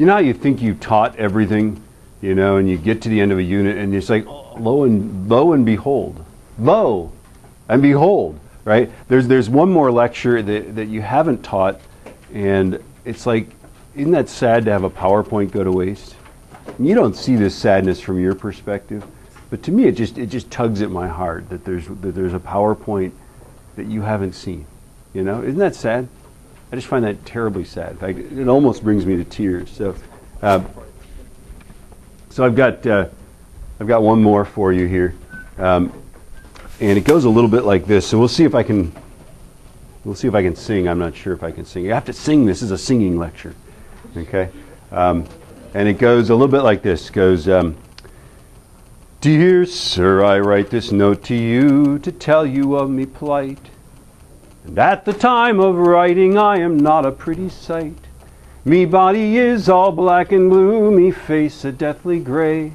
You know how you think you've taught everything, you know, and you get to the end of a unit and it's like, oh, lo and behold, right? There's one more lecture that you haven't taught, and it's like, isn't that sad to have a PowerPoint go to waste? And you don't see this sadness from your perspective, but to me it just tugs at my heart that there's a PowerPoint that you haven't seen. You know, isn't that sad? I just find that terribly sad. In fact, it almost brings me to tears. So I've got one more for you here, and it goes a little bit like this. So we'll see if I can sing. I'm not sure if I can sing. You have to sing. This is a singing lecture, okay? And it goes a little bit like this. It goes, "Dear sir, I write this note to you to tell you of me plight. And at the time of writing, I am not a pretty sight. Me body is all black and blue, me face a deathly gray.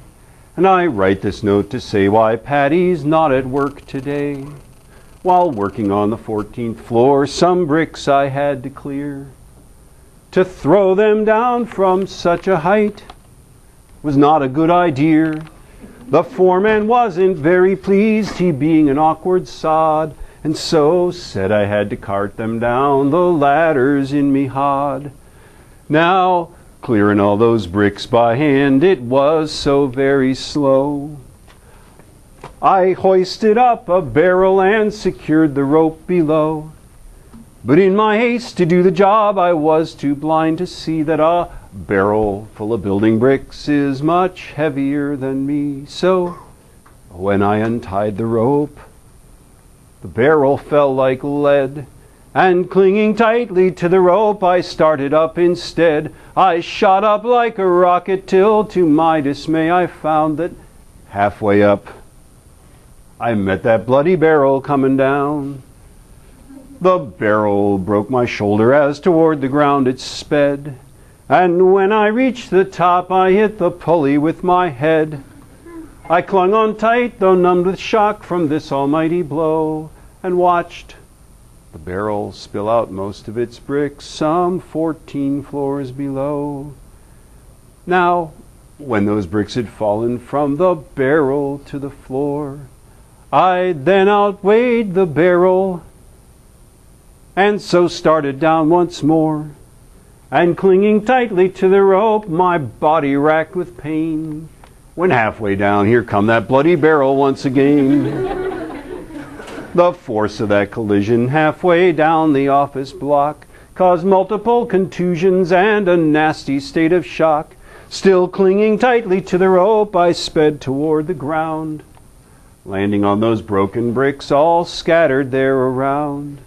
And I write this note to say why Paddy's not at work today. While working on the 14th floor, some bricks I had to clear. To throw them down from such a height was not a good idea. The foreman wasn't very pleased, he being an awkward sod, and so said I had to cart them down the ladders in me hod. Now, clearing all those bricks by hand, it was so very slow. I hoisted up a barrel and secured the rope below. But in my haste to do the job, I was too blind to see that a barrel full of building bricks is much heavier than me. So, when I untied the rope, the barrel fell like lead, and clinging tightly to the rope, I started up instead. I shot up like a rocket till, to my dismay, I found that halfway up, I met that bloody barrel coming down. The barrel broke my shoulder as toward the ground it sped, and when I reached the top, I hit the pulley with my head. I clung on tight, though numbed with shock from this almighty blow, and watched the barrel spill out most of its bricks some 14 floors below. Now, when those bricks had fallen from the barrel to the floor, I then outweighed the barrel, and so started down once more. And clinging tightly to the rope, my body racked with pain. When halfway down, here come that bloody barrel once again. The force of that collision halfway down the office block caused multiple contusions and a nasty state of shock. Still clinging tightly to the rope, I sped toward the ground, landing on those broken bricks all scattered there around.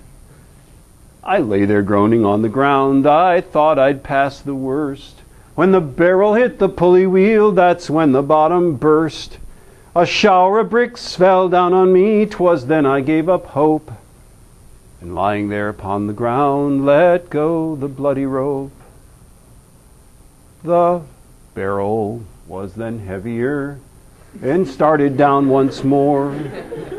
I lay there groaning on the ground. I thought I'd passed the worst. When the barrel hit the pulley wheel, that's when the bottom burst. A shower of bricks fell down on me. 'Twas then I gave up hope, and lying there upon the ground, let go the bloody rope. The barrel was then heavier and started down once more,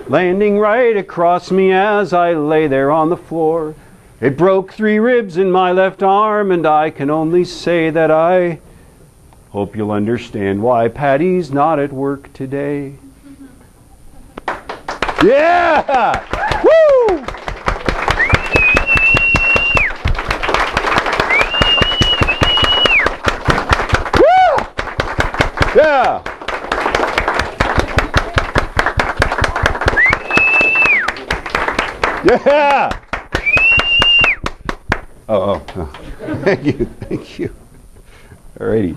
landing right across me as I lay there on the floor. It broke 3 ribs in my left arm, and I can only say that I hope you'll understand why Paddy's not at work today. Yeah! Woo! Woo! Yeah! Yeah! Oh. Thank you. Alrighty.